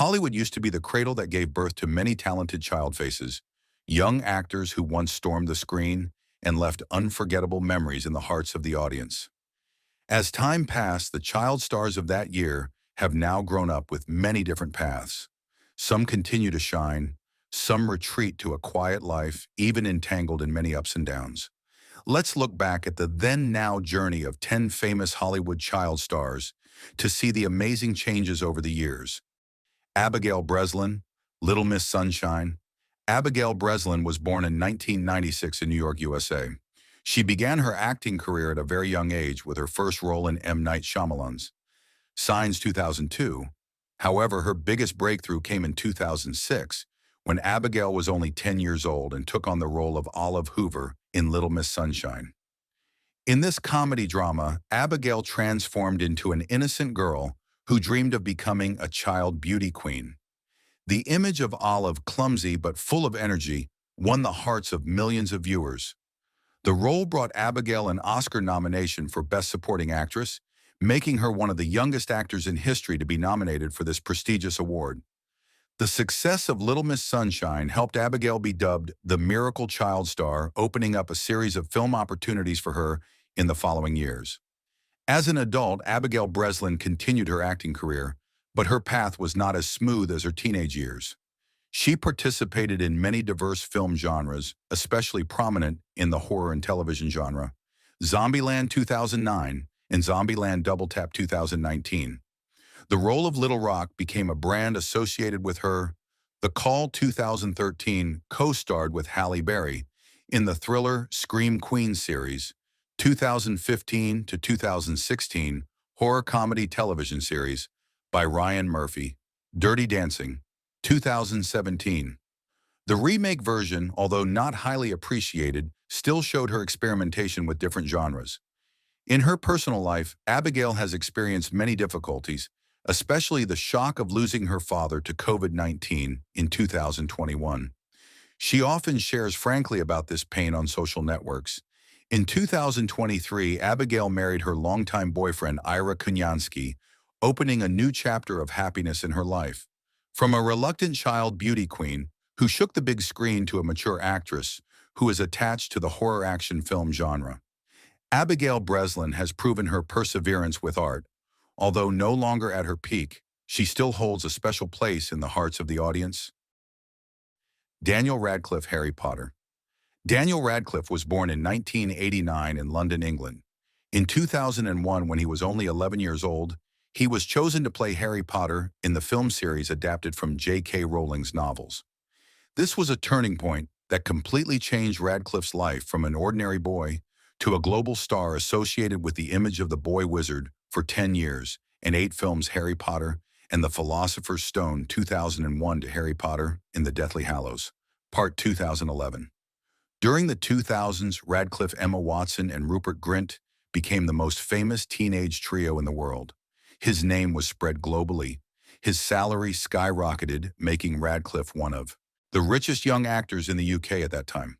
Hollywood used to be the cradle that gave birth to many talented child faces, young actors who once stormed the screen and left unforgettable memories in the hearts of the audience. As time passed, the child stars of that year have now grown up with many different paths. Some continue to shine, some retreat to a quiet life, even entangled in many ups and downs. Let's look back at the then-now journey of 10 famous Hollywood child stars to see the amazing changes over the years. Abigail Breslin, Little Miss Sunshine. Abigail Breslin was born in 1996 in New York, USA. She began her acting career at a very young age with her first role in M. Night Shyamalan's Signs 2002. However, her biggest breakthrough came in 2006 when Abigail was only 10 years old and took on the role of Olive Hoover in Little Miss Sunshine. In this comedy drama, Abigail transformed into an innocent girl who dreamed of becoming a child beauty queen. The image of Olive, clumsy but full of energy, won the hearts of millions of viewers. The role brought Abigail an Oscar nomination for Best Supporting Actress, making her one of the youngest actors in history to be nominated for this prestigious award. The success of Little Miss Sunshine helped Abigail be dubbed the Miracle Child Star, opening up a series of film opportunities for her in the following years. As an adult, Abigail Breslin continued her acting career, but her path was not as smooth as her teenage years. She participated in many diverse film genres, especially prominent in the horror and television genre, Zombieland 2009 and Zombieland Double Tap 2019. The role of Little Rock became a brand associated with her. The Call 2013 co-starred with Halle Berry in the thriller Scream Queen series, 2015 to 2016 horror comedy television series by Ryan Murphy, Dirty Dancing, 2017. The remake version, although not highly appreciated, still showed her experimentation with different genres. In her personal life, Abigail has experienced many difficulties, especially the shock of losing her father to COVID-19 in 2021. She often shares frankly about this pain on social networks. In 2023, Abigail married her longtime boyfriend Ira Kunyansky, opening a new chapter of happiness in her life. From a reluctant child beauty queen who shook the big screen to a mature actress who is attached to the horror action film genre, Abigail Breslin has proven her perseverance with art. Although no longer at her peak, she still holds a special place in the hearts of the audience. Daniel Radcliffe, Harry Potter. Daniel Radcliffe was born in 1989 in London, England. In 2001, when he was only 11 years old, he was chosen to play Harry Potter in the film series adapted from J.K. Rowling's novels. This was a turning point that completely changed Radcliffe's life from an ordinary boy to a global star associated with the image of the boy wizard for 10 years and 8 films: Harry Potter and the Philosopher's Stone 2001 to Harry Potter in the Deathly Hallows, Part 2011. During the 2000s, Radcliffe, Emma Watson, and Rupert Grint became the most famous teenage trio in the world. His name was spread globally. His salary skyrocketed, making Radcliffe one of the richest young actors in the UK at that time.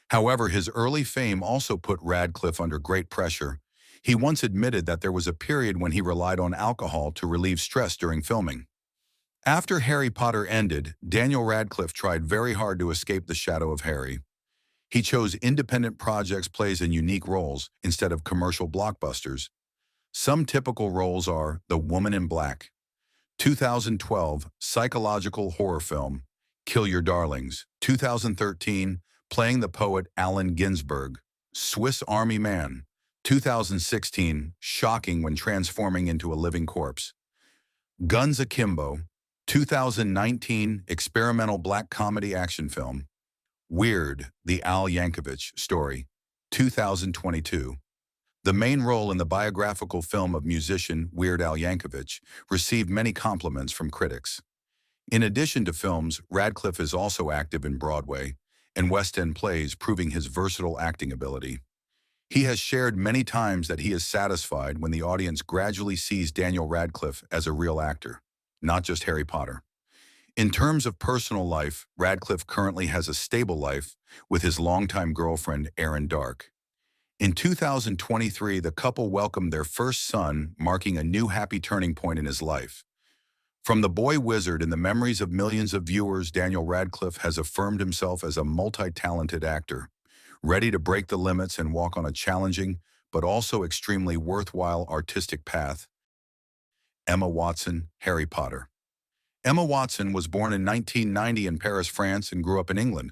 However, his early fame also put Radcliffe under great pressure. He once admitted that there was a period when he relied on alcohol to relieve stress during filming. After Harry Potter ended, Daniel Radcliffe tried very hard to escape the shadow of Harry. He chose independent projects, plays, and unique roles instead of commercial blockbusters. Some typical roles are The Woman in Black, 2012 psychological horror film, Kill Your Darlings, 2013 playing the poet Allen Ginsberg, Swiss Army Man, 2016 shocking when transforming into a living corpse, Guns Akimbo, 2019 experimental black comedy action film, Weird, the Al Yankovic Story, 2022. The main role in the biographical film of musician Weird Al Yankovic received many compliments from critics. In addition to films, Radcliffe is also active in Broadway and West End plays, proving his versatile acting ability. He has shared many times that he is satisfied when the audience gradually sees Daniel Radcliffe as a real actor, not just Harry Potter. In terms of personal life, Radcliffe currently has a stable life with his longtime girlfriend, Erin Dark. In 2023, the couple welcomed their first son, marking a new happy turning point in his life. From the boy wizard in the memories of millions of viewers, Daniel Radcliffe has affirmed himself as a multi-talented actor, ready to break the limits and walk on a challenging but also extremely worthwhile artistic path. Emma Watson, Harry Potter. Emma Watson was born in 1990 in Paris, France, and grew up in England.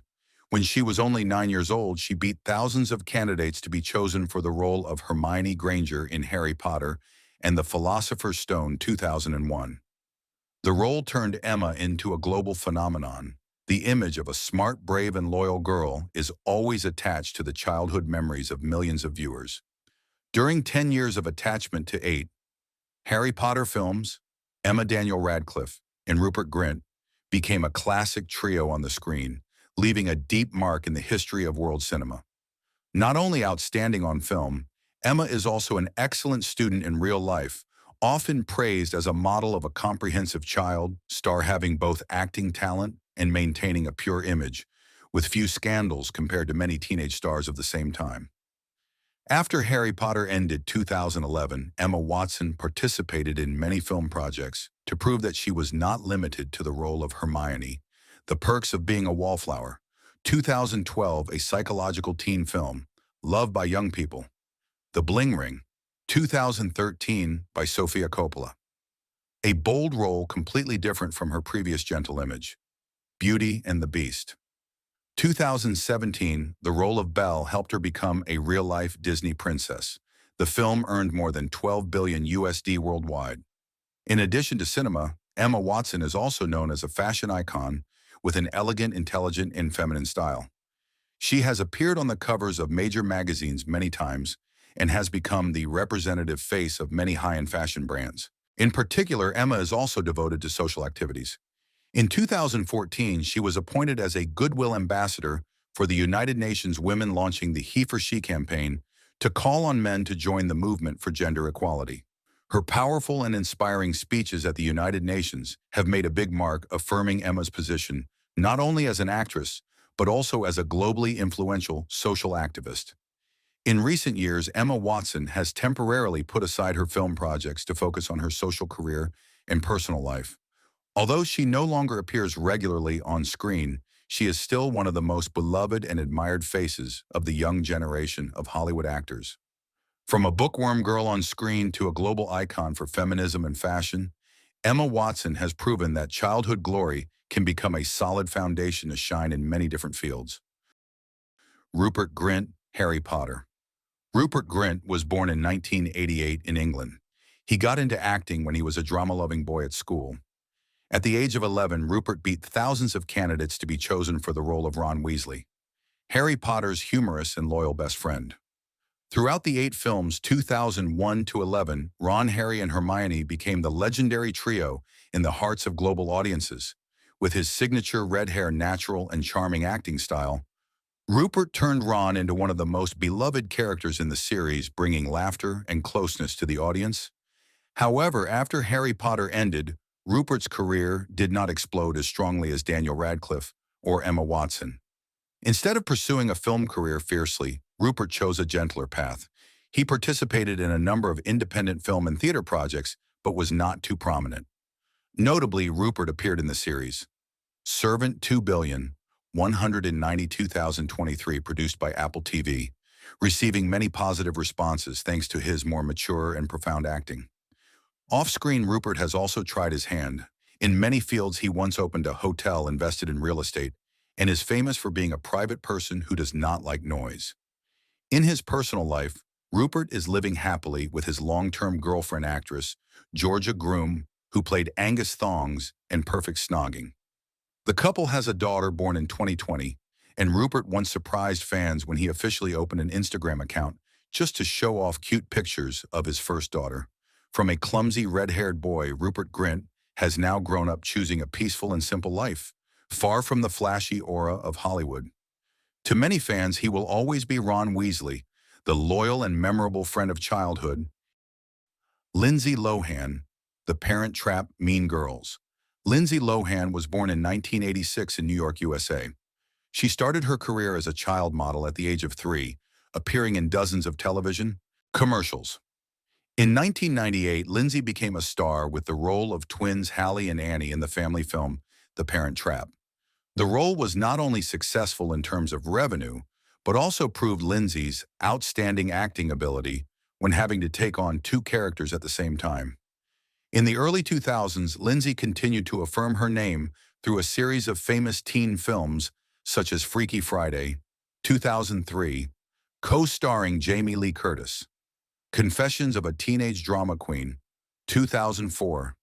When she was only 9 years old, she beat thousands of candidates to be chosen for the role of Hermione Granger in Harry Potter and the Philosopher's Stone 2001. The role turned Emma into a global phenomenon. The image of a smart, brave, and loyal girl is always attached to the childhood memories of millions of viewers. During 10 years of attachment to 8 Harry Potter films, Emma Daniel Radcliffe and Rupert Grint became a classic trio on the screen, leaving a deep mark in the history of world cinema. Not only outstanding on film, Emma is also an excellent student in real life, often praised as a model of a comprehensive child, star having both acting talent and maintaining a pure image, with few scandals compared to many teenage stars of the same time. After Harry Potter ended 2011, Emma Watson participated in many film projects to prove that she was not limited to the role of Hermione. The Perks of Being a Wallflower, 2012, a psychological teen film, loved by young people. The Bling Ring, 2013, by Sofia Coppola. A bold role completely different from her previous gentle image. Beauty and the Beast. 2017, the role of Belle helped her become a real-life Disney princess. The film earned more than $12 billion USD worldwide. In addition to cinema, Emma Watson is also known as a fashion icon with an elegant, intelligent, and feminine style. She has appeared on the covers of major magazines many times and has become the representative face of many high-end fashion brands. In particular, Emma is also devoted to social activities. In 2014, she was appointed as a Goodwill Ambassador for the United Nations Women, launching the He for She campaign to call on men to join the movement for gender equality. Her powerful and inspiring speeches at the United Nations have made a big mark, affirming Emma's position not only as an actress, but also as a globally influential social activist. In recent years, Emma Watson has temporarily put aside her film projects to focus on her social career and personal life. Although she no longer appears regularly on screen, she is still one of the most beloved and admired faces of the young generation of Hollywood actors. From a bookworm girl on screen to a global icon for feminism and fashion, Emma Watson has proven that childhood glory can become a solid foundation to shine in many different fields. Rupert Grint, Harry Potter. Rupert Grint was born in 1988 in England. He got into acting when he was a drama-loving boy at school. At the age of 11, Rupert beat thousands of candidates to be chosen for the role of Ron Weasley, Harry Potter's humorous and loyal best friend. Throughout the 8 films 2001 to 11, Ron, Harry, and Hermione became the legendary trio in the hearts of global audiences. With his signature red hair, natural and charming acting style, Rupert turned Ron into one of the most beloved characters in the series, bringing laughter and closeness to the audience. However, after Harry Potter ended, Rupert's career did not explode as strongly as Daniel Radcliffe or Emma Watson. Instead of pursuing a film career fiercely, Rupert chose a gentler path. He participated in a number of independent film and theater projects, but was not too prominent. Notably, Rupert appeared in the series Servant 2,192,023, produced by Apple TV, receiving many positive responses thanks to his more mature and profound acting. Off-screen, Rupert has also tried his hand. In many fields, he once opened a hotel, invested in real estate, and is famous for being a private person who does not like noise. In his personal life, Rupert is living happily with his long-term girlfriend, actress Georgia Groom, who played Angus Thongs in Perfect Snogging. The couple has a daughter born in 2020, and Rupert once surprised fans when he officially opened an Instagram account just to show off cute pictures of his first daughter. From a clumsy red-haired boy, Rupert Grint has now grown up, choosing a peaceful and simple life, far from the flashy aura of Hollywood. To many fans, he will always be Ron Weasley, the loyal and memorable friend of childhood. Lindsay Lohan, The Parent Trap, Mean Girls. Lindsay Lohan was born in 1986 in New York, USA. She started her career as a child model at the age of 3, appearing in dozens of television commercials. In 1998, Lindsay became a star with the role of twins Hallie and Annie in the family film The Parent Trap. The role was not only successful in terms of revenue, but also proved Lindsay's outstanding acting ability when having to take on two characters at the same time. In the early 2000s, Lindsay continued to affirm her name through a series of famous teen films such as Freaky Friday, 2003, co-starring Jamie Lee Curtis, Confessions of a Teenage Drama Queen, 2004,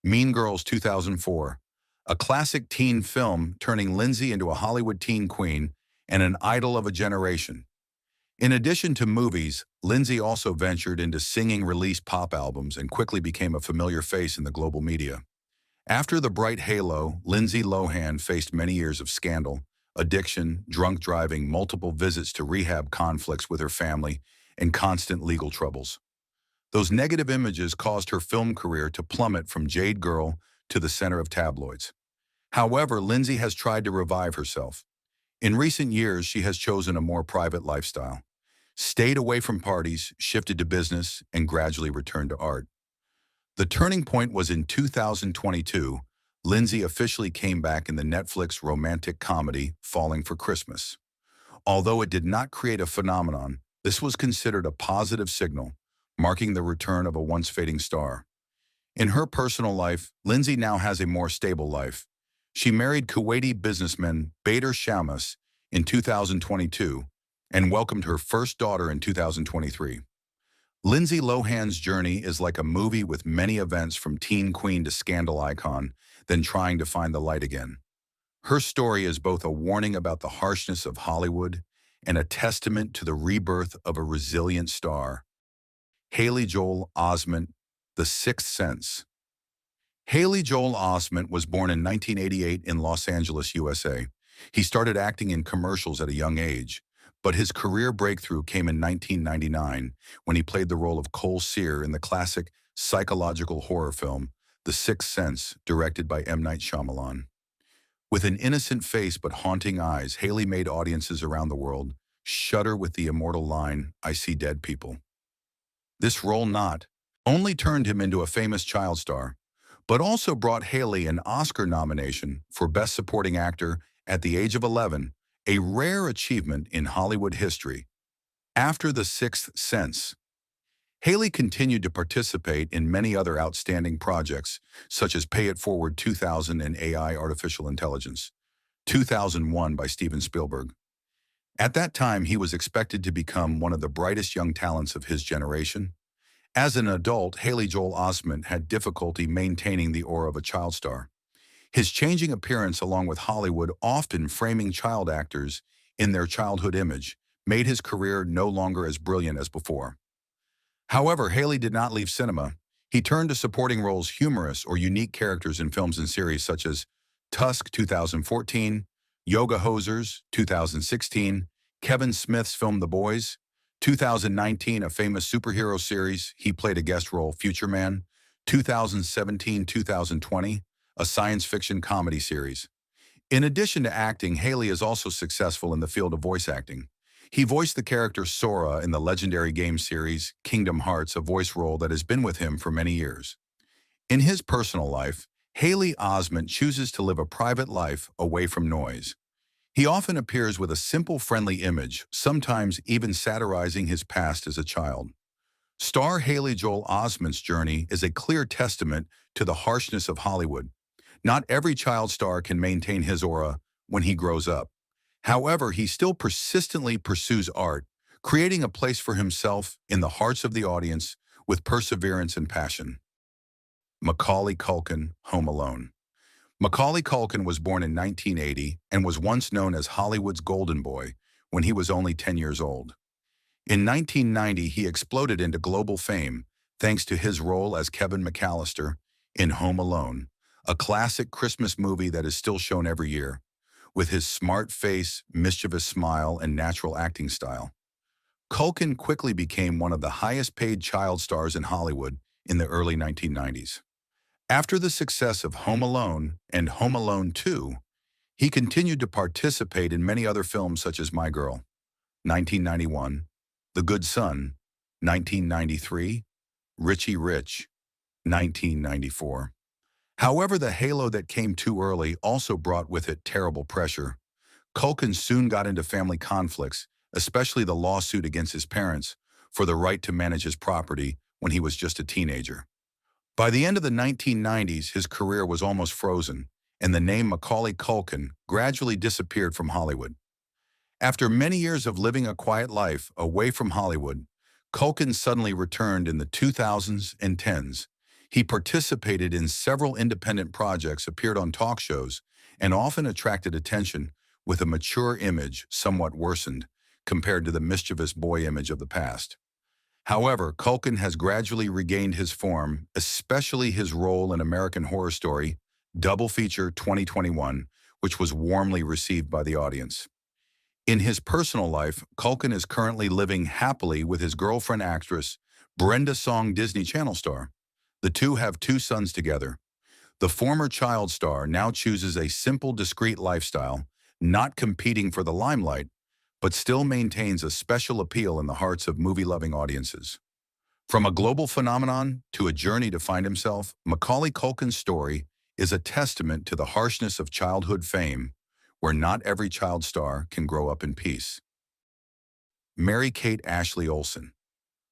Mean Girls 2004, a classic teen film turning Lindsay into a Hollywood teen queen and an idol of a generation. In addition to movies, Lindsay also ventured into singing released pop albums and quickly became a familiar face in the global media. After the bright halo, Lindsay Lohan faced many years of scandal, addiction, drunk driving, multiple visits to rehab, conflicts with her family, and constant legal troubles. Those negative images caused her film career to plummet from Jade Girl to the center of tabloids. However, Lindsay has tried to revive herself. In recent years, she has chosen a more private lifestyle, stayed away from parties, shifted to business, and gradually returned to art. The turning point was in 2022. Lindsay officially came back in the Netflix romantic comedy Falling for Christmas. Although it did not create a phenomenon, this was considered a positive signal, marking the return of a once fading star. In her personal life, Lindsay now has a more stable life. She married Kuwaiti businessman Bader Shammas in 2022 and welcomed her first daughter in 2023. Lindsay Lohan's journey is like a movie with many events from teen queen to scandal icon, then trying to find the light again. Her story is both a warning about the harshness of Hollywood and a testament to the rebirth of a resilient star. Haley Joel Osment, The Sixth Sense. Haley Joel Osment was born in 1988 in Los Angeles, USA. He started acting in commercials at a young age, but his career breakthrough came in 1999 when he played the role of Cole Sear in the classic psychological horror film The Sixth Sense, directed by M. Night Shyamalan. With an innocent face but haunting eyes, Haley made audiences around the world shudder with the immortal line, "I see dead people." This role not only turned him into a famous child star, but also brought Haley an Oscar nomination for Best Supporting Actor at the age of 11, a rare achievement in Hollywood history. After The Sixth Sense, Haley continued to participate in many other outstanding projects, such as Pay It Forward 2000 and AI Artificial Intelligence, 2001 by Steven Spielberg. At that time, he was expected to become one of the brightest young talents of his generation. As an adult, Haley Joel Osment had difficulty maintaining the aura of a child star. His changing appearance, along with Hollywood often framing child actors in their childhood image, made his career no longer as brilliant as before. However, Haley did not leave cinema. He turned to supporting roles, humorous or unique characters in films and series such as Tusk 2014, Yoga Hosers 2016, Kevin Smith's film The Boys, 2019, a famous superhero series, he played a guest role, Future Man, 2017-2020, a science fiction comedy series. In addition to acting, Haley is also successful in the field of voice acting. He voiced the character Sora in the legendary game series Kingdom Hearts, a voice role that has been with him for many years. In his personal life, Haley Osment chooses to live a private life away from noise. He often appears with a simple, friendly image, sometimes even satirizing his past as a child. Star Haley Joel Osment's journey is a clear testament to the harshness of Hollywood. Not every child star can maintain his aura when he grows up. However, he still persistently pursues art, creating a place for himself in the hearts of the audience with perseverance and passion. Macaulay Culkin, Home Alone. Macaulay Culkin was born in 1980 and was once known as Hollywood's golden boy when he was only 10 years old. In 1990, he exploded into global fame thanks to his role as Kevin McAllister in Home Alone, a classic Christmas movie that is still shown every year. With his smart face, mischievous smile, and natural acting style, Culkin quickly became one of the highest-paid child stars in Hollywood in the early 1990s. After the success of Home Alone and Home Alone 2, he continued to participate in many other films such as My Girl, 1991, The Good Son, 1993, Richie Rich, 1994. However, the halo that came too early also brought with it terrible pressure. Culkin soon got into family conflicts, especially the lawsuit against his parents for the right to manage his property when he was just a teenager. By the end of the 1990s, his career was almost frozen, and the name Macaulay Culkin gradually disappeared from Hollywood. After many years of living a quiet life away from Hollywood, Culkin suddenly returned in the 2000s and 10s. He participated in several independent projects, appeared on talk shows, and often attracted attention with a mature image somewhat worsened compared to the mischievous boy image of the past. However, Culkin has gradually regained his form, especially his role in American Horror Story Double Feature 2021, which was warmly received by the audience. In his personal life, Culkin is currently living happily with his girlfriend actress, Brenda Song, Disney Channel star. The two have 2 sons together. The former child star now chooses a simple, discreet lifestyle, not competing for the limelight, but still maintains a special appeal in the hearts of movie-loving audiences. From a global phenomenon to a journey to find himself, Macaulay Culkin's story is a testament to the harshness of childhood fame, where not every child star can grow up in peace. Mary-Kate Ashley Olsen.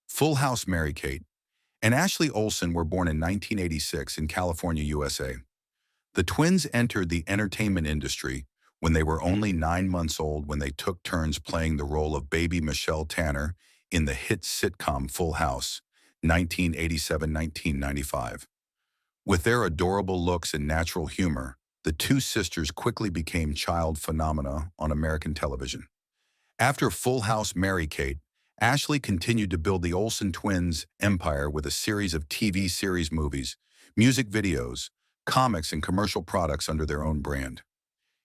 Full House Mary-Kate and Ashley Olsen were born in 1986 in California, USA. The twins entered the entertainment industry when they were only 9 months old when they took turns playing the role of baby Michelle Tanner in the hit sitcom Full House, 1987-1995. With their adorable looks and natural humor, the 2 sisters quickly became child phenomena on American television. After Full House Mary-Kate, Ashley continued to build the Olsen twins' empire with a series of TV series movies, music videos, comics, and commercial products under their own brand.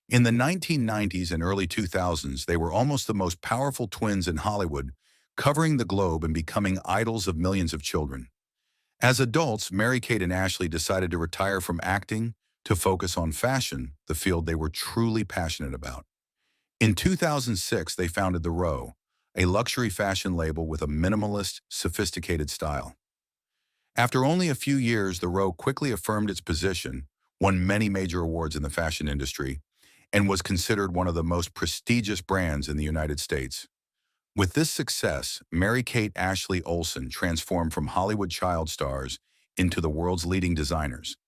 In the 1990s and early 2000s, they were almost the most powerful twins in Hollywood, covering the globe and becoming idols of millions of children. As adults, Mary-Kate and Ashley decided to retire from acting to focus on fashion, the field they were truly passionate about. In 2006, they founded The Row, a luxury fashion label with a minimalist, sophisticated style. After only a few years, The Row quickly affirmed its position, won many major awards in the fashion industry, and was considered one of the most prestigious brands in the United States. With this success, Mary-Kate Ashley Olsen transformed from Hollywood child stars into the world's leading designers.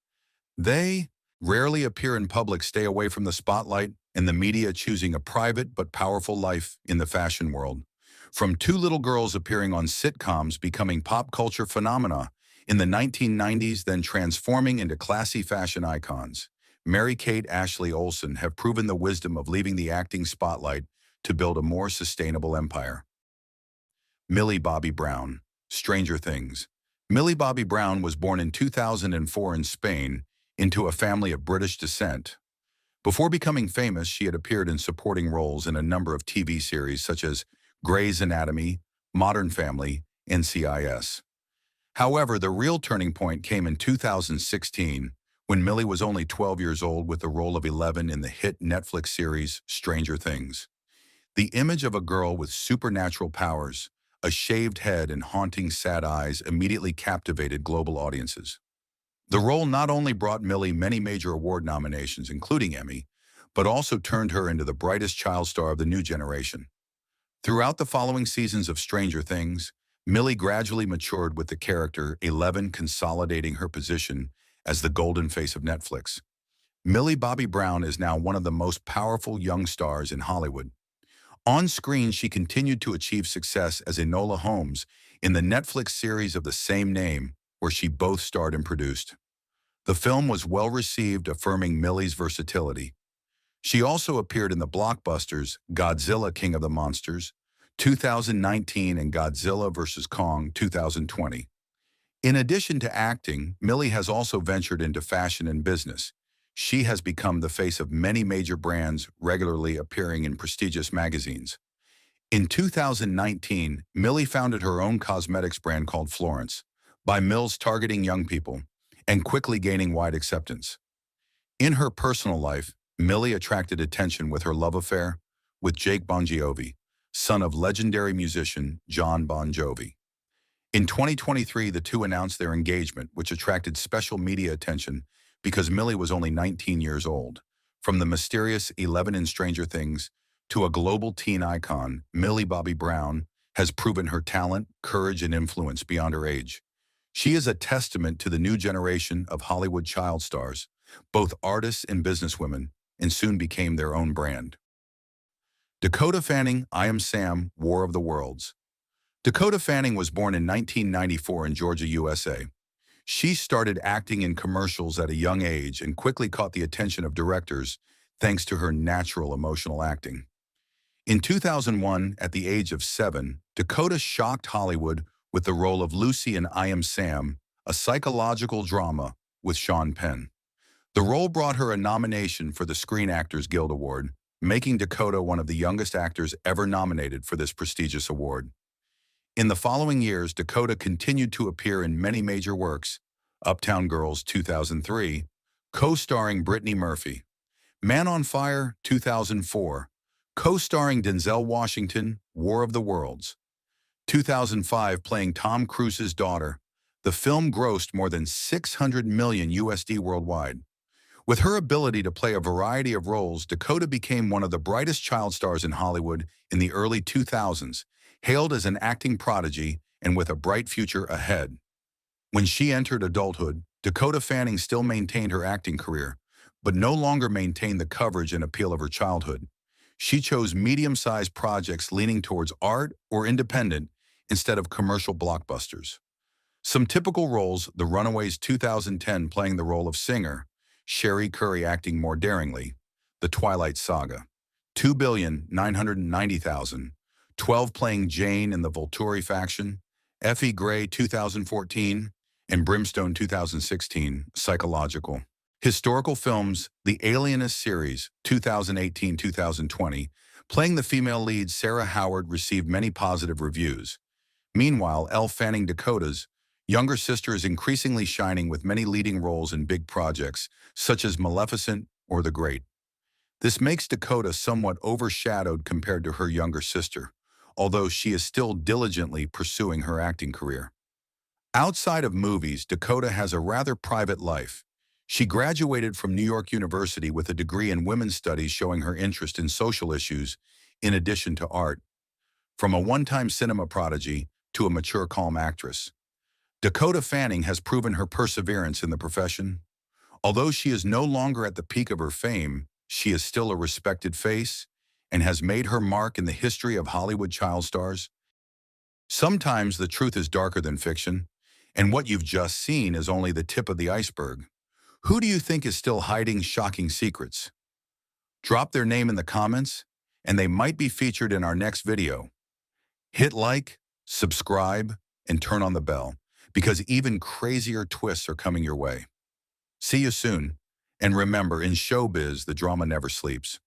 They rarely appear in public, stay away from the spotlight and the media, choosing a private but powerful life in the fashion world. From 2 little girls appearing on sitcoms, becoming pop culture phenomena in the 1990s, then transforming into classy fashion icons, Mary-Kate Ashley Olsen have proven the wisdom of leaving the acting spotlight to build a more sustainable empire. Millie Bobby Brown, Stranger Things. Millie Bobby Brown was born in 2004 in Spain into a family of British descent. Before becoming famous, she had appeared in supporting roles in a number of TV series such as Grey's Anatomy, Modern Family, and NCIS. However, the real turning point came in 2016 when Millie was only 12 years old with the role of 11 in the hit Netflix series Stranger Things. The image of a girl with supernatural powers, a shaved head, and haunting sad eyes immediately captivated global audiences. The role not only brought Millie many major award nominations, including Emmy, but also turned her into the brightest child star of the new generation. Throughout the following seasons of Stranger Things, Millie gradually matured with the character 11 consolidating her position as the golden face of Netflix. Millie Bobby Brown is now one of the most powerful young stars in Hollywood. On screen, she continued to achieve success as Enola Holmes in the Netflix series of the same name, where she both starred and produced. The film was well received, affirming Millie's versatility. She also appeared in the blockbusters Godzilla King of the Monsters 2019 and Godzilla vs. Kong 2020. In addition to acting, Millie has also ventured into fashion and business. She has become the face of many major brands, regularly appearing in prestigious magazines. In 2019, Millie founded her own cosmetics brand called Florence, by Mills, targeting young people and quickly gaining wide acceptance. In her personal life, Millie attracted attention with her love affair with Jake Bon Jovi, son of legendary musician John Bon Jovi. In 2023, the two announced their engagement, which attracted special media attention because Millie was only 19 years old. From the mysterious 11 in Stranger Things to a global teen icon, Millie Bobby Brown has proven her talent, courage, and influence beyond her age. She is a testament to the new generation of Hollywood child stars, both artists and businesswomen, and soon became their own brand. Dakota Fanning, I Am Sam, War of the Worlds. Dakota Fanning was born in 1994 in Georgia, USA. She started acting in commercials at a young age and quickly caught the attention of directors thanks to her natural emotional acting. In 2001, at the age of 7, Dakota shocked Hollywood with the role of Lucy in I Am Sam, a psychological drama with Sean Penn. The role brought her a nomination for the Screen Actors Guild Award, making Dakota one of the youngest actors ever nominated for this prestigious award. In the following years, Dakota continued to appear in many major works: Uptown Girls 2003, co-starring Brittany Murphy; Man on Fire 2004, co-starring Denzel Washington, War of the Worlds; 2005, playing Tom Cruise's daughter. The film grossed more than $600 million worldwide. With her ability to play a variety of roles, Dakota became one of the brightest child stars in Hollywood in the early 2000s, hailed as an acting prodigy and with a bright future ahead. When she entered adulthood, Dakota Fanning still maintained her acting career, but no longer maintained the coverage and appeal of her childhood. She chose medium-sized projects leaning towards art or independent instead of commercial blockbusters. Some typical roles: The Runaways 2010, playing the role of singer, Sherry Curry acting more daringly; The Twilight Saga, 2,990,000, 12, playing Jane in the Volturi faction; Effie Gray 2014, and Brimstone 2016, psychological. Historical films: The Alienist series, 2018-2020, playing the female lead Sarah Howard, received many positive reviews. Meanwhile, Elle Fanning, Dakota's younger sister, is increasingly shining with many leading roles in big projects, such as Maleficent or The Great. This makes Dakota somewhat overshadowed compared to her younger sister, although she is still diligently pursuing her acting career. Outside of movies, Dakota has a rather private life. She graduated from New York University with a degree in women's studies, showing her interest in social issues in addition to art. From a one-time cinema prodigy to a mature, calm actress, Dakota Fanning has proven her perseverance in the profession. Although she is no longer at the peak of her fame, she is still a respected face and has made her mark in the history of Hollywood child stars. Sometimes the truth is darker than fiction, and what you've just seen is only the tip of the iceberg. Who do you think is still hiding shocking secrets? Drop their name in the comments, and they might be featured in our next video. Hit like, subscribe, and turn on the bell, because even crazier twists are coming your way. See you soon, and remember, in showbiz, the drama never sleeps.